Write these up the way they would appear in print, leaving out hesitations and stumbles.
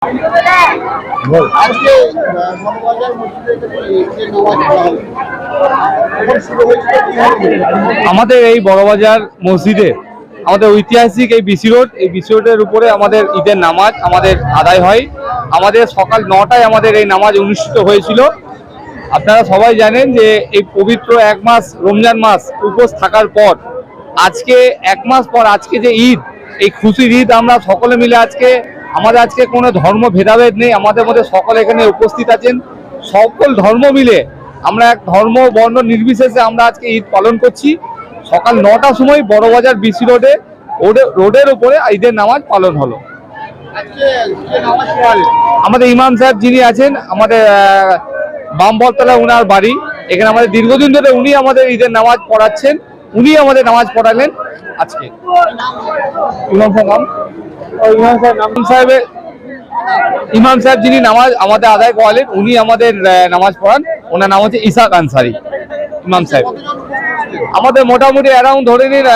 আজকে মনোবাজার মসজিদে যে নামাজ পড়া হলো এখন শুরু হয়েছিল আমাদের এই বড়বাজার মসজিদে আমাদের ঐতিহাসিক এই বিসি রোড, এই বিসি রোডের উপরে আমাদের ঈদের নামাজ আমাদের আদায় হয়। আমাদের সকাল 9টায় আমাদের এই নামাজ অনুষ্ঠিত হয়েছিল। আপনারা সবাই জানেন যে এই পবিত্র এক মাস রমজান মাস উপোস থাকার পর আজকে এক মাস পর আজকে যে ঈদ, এই খুশির ঈদ আমরা সকলে মিলে আজকে কোনো ধর্ম ভেদাভেদ নেই, আমাদের মধ্যে সকলে এখানে উপস্থিত আছেন। সকল ধর্ম মিলে আমরা এক ধর্ম বর্ণ নির্বিশেষে আমরা আজকে ঈদ পালন করছি। সকাল 9টার সময় বড়বাজার বিসি রোডের উপরে ঈদের নামাজ পালন হলো। আজকে যে নামাজ পড়া হলো আমাদের ইমাম সাহেব যিনি আছেন আমাদের বামবরতলা, উনার বাড়ি এখানে। আমাদের দীর্ঘদিন ধরে উনি আমাদের ঈদের নামাজ পড়াচ্ছেন, উনি আমাদের নামাজ পড়ালেন আজকে। ইমাম সাহেব যিনি নামাজ আমাদের আদায় করালেন উনি আমাদের নামাজ পড়ান, ওনার নাম হচ্ছে ইসাক আনসারি ইমাম সাহেব। আমাদের মোটামুটি অ্যারাউন্ড ধরে নিন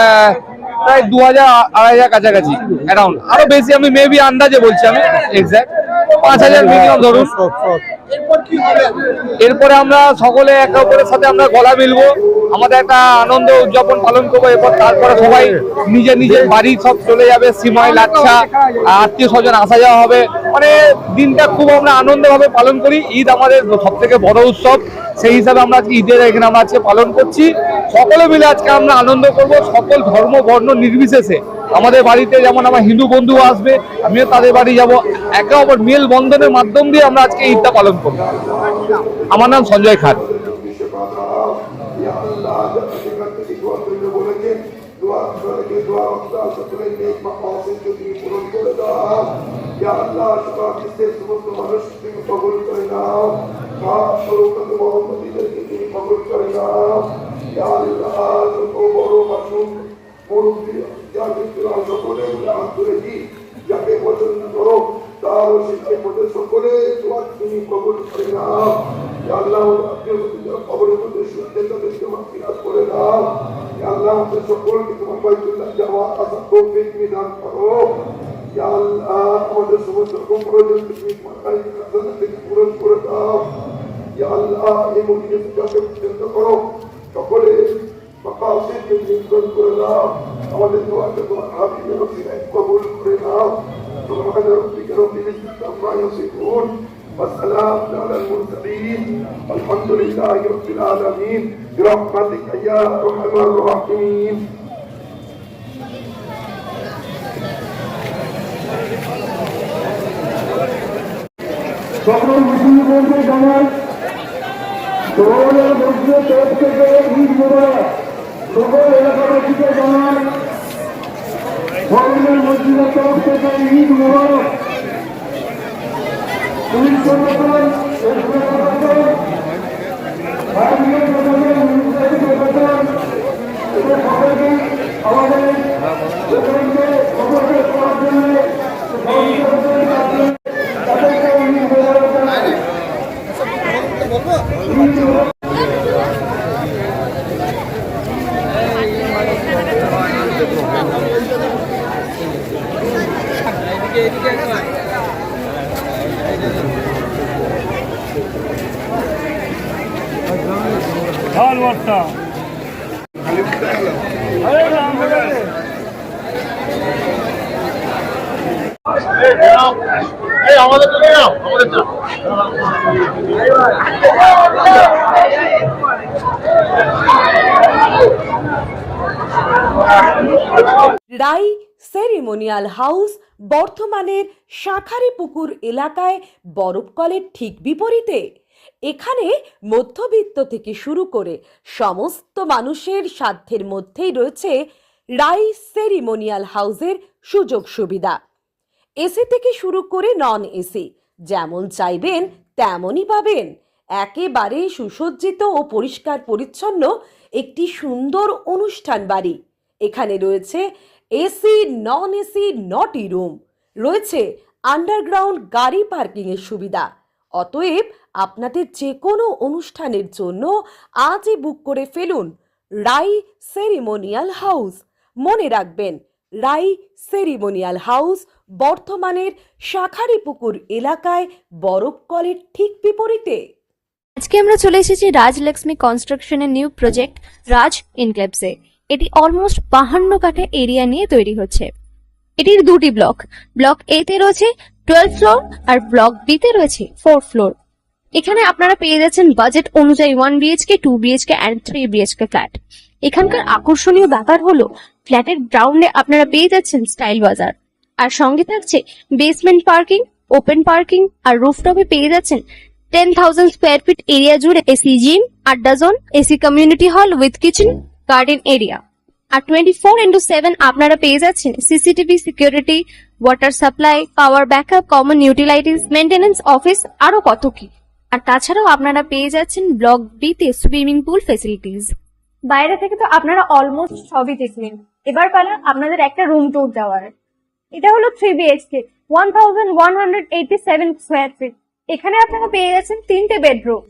প্রায় 2000-2500 কাছাকাছি, অ্যারাউন্ড, আরো বেশি আমি মেবি আন্দাজে বলছি, আমি এক্সাক্ট 5000 মিনিমাম ধরুন। এরপরে আমরা সকলে একে অপরের সাথে আমরা গলা মিলবো, আমাদের একটা আনন্দ উদযাপন পালন করবো। এরপর তারপরে সবাই নিজের নিজের বাড়ি সব চলে যাবে, সিমাই লাচ্ছা আত্মীয় স্বজন আসা যাওয়া হবে। মানে দিনটা খুব আমরা আনন্দভাবে পালন করি। ঈদ আমাদের সব থেকে বড় উৎসব, সেই হিসাবে আমরা আজকে ঈদের এখানে আমরা আজকে পালন করছি। সকলে মিলে আজকে আমরা আনন্দ করব, সকল ধর্ম বর্ণ নির্বিশেষে। আমাদের বাড়িতে যেমন আমার হিন্দু বন্ধু আসবে, আমিও তাদের বাড়ি যাব, একে অপর মেল বন্ধনের মাধ্যম দিয়ে আমরা আজকে ঈদটা পালন করব। আমার নাম সঞ্জয় খান। যাকে পছন্দ করো তার সকলে তোমার তুমি কবুল করে নাও। আল্লাহ কবরের মধ্যে তাদেরকে মাফিরাত করে দাও। আল্লাহ আমাদের সকলকে তোমার বাইতুল্লাহ যাওয়া আসা তৌফিক দান করো। আল্লাহ আমাদের সমস্ত রকম প্রয়োজন তুমি থেকে পূরণ করে দাও। আল্লাহ এই মন্দিরে যাকে পছন্দ করো সকলে মাকাসিদকে নিয়ন্ত্রণ করে দাও। আমাদের দোয়াকে তোমার হাবিবের ওসিলায় কবুল করে নাও। سبحان ربك رب العزة عما يصفون والسلام على المرسلين والحمد لله رب العالمين برحمتك يا ارحم الراحمين. সকল মুসলিমদের জানাই দৌড়ের মধ্যে তরফ থেকে ঈদ মোবারক। সকল এলাকাবাসীকে জানাই সকলের মসজিদের তরফ থেকে ঈদ মোবারক। পুলিশ প্রশাসন, ভারতীয় প্রশাসন, মুখ্যমন্ত্রী প্রশাসন এবং সকলকে আমাদের সকলকে সকলকে করার জন্য তাদেরকে ঈদ মোবারক জানাই। রাই সেরিমোনিয়াল হাউস বর্ধমানের শাঁখারীপুকুর এলাকায় বরফকলের ঠিক বিপরীতে। এখানে মধ্যবিত্ত থেকে শুরু করে সমস্ত মানুষের সাধ্যের মধ্যেই রয়েছে রাই সেরিমোনিয়াল হাউসের সুযোগ সুবিধা। এসি থেকে শুরু করে নন এসি যেমন চাইবেন তেমনই পাবেন। একেবারে সুসজ্জিত ও পরিষ্কার পরিচ্ছন্ন একটি সুন্দর অনুষ্ঠান বাড়ি। এখানে রয়েছে এসি, নন এসি, নটি রুম, রয়েছে আন্ডারগ্রাউন্ড গাড়ি পার্কিংয়ের সুবিধা। অতএব আপনাদের যে কোনো অনুষ্ঠানের জন্য আজই বুক করে ফেলুন রাই সেরিমোনিয়াল হাউস। মনে রাখবেন, রাই সেরিমোনিয়াল হাউস, বর্ধমানের শাঁখারীপুকুর এলাকায় বরফকলের ঠিক বিপরীতে। আজকে আমরা চলে এসেছি রাজলক্ষ্মী কনস্ট্রাকশনের নিউ প্রজেক্ট রাজ ইনক্লেভসে। এটি অলমোস্ট 52 কাঠা এরিয়া নিয়ে তৈরি হচ্ছে। এটির দুটি ব্লক, ব্লক এ তে রয়েছে 12 ফ্লোর আর ব্লক বি তে রয়েছে 4 ফ্লোর। এখানে আপনারা পেয়ে যাচ্ছেন বাজেট অনুযায়ী 1 BHK, 2 BHK and 3 BHK flat. এখানকার আকর্ষণীয় ব্যাপার হলো ফ্ল্যাটের গ্রাউন্ডে আপনারা পেয়ে যাচ্ছেন স্টাইল বাজার, আর সঙ্গে থাকছে বেসমেন্ট পার্কিং, ওপেন পার্কিং, আর রুফটপে পেয়ে যাচ্ছেন 10,000 স্কোয়ার ফিট এরিয়া জুড়ে এসি জিম, আড্ডা zone, AC community hall with kitchen, garden area. আর 24/7 আপনারা পেয়ে যাচ্ছেন CCTV security, water supply, power backup, common utilities, maintenance office, আরো কত কি। আর তাছাড়াও আপনারা পেয়ে যাচ্ছেন ব্লক বি তে সুইমিং পুল ফেসিলিটিস। বাইরে থেকে তো আপনারা অলমোস্ট সবই দেখলেন, এবার পালা আপনাদের একটা রুম ট্যুর দেওয়ার। এটা হলো 3 বিএইচকে, 1187 স্কোয়ার ফিট। এখানে আপনারা পেয়ে যাচ্ছেন 3টে বেডরুম।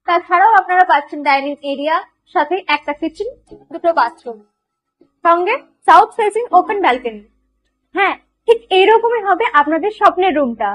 তাছাড়াও আপনারা পাচ্ছেন ডাইনিং এরিয়া, সাথে একটা কিচেন, দুটো বাথরুম, সঙ্গে সাউথ ফেসিং ওপেন ব্যালকনি। হ্যাঁ, ঠিক এইরকমই হবে আপনাদের স্বপ্নের রুমটা।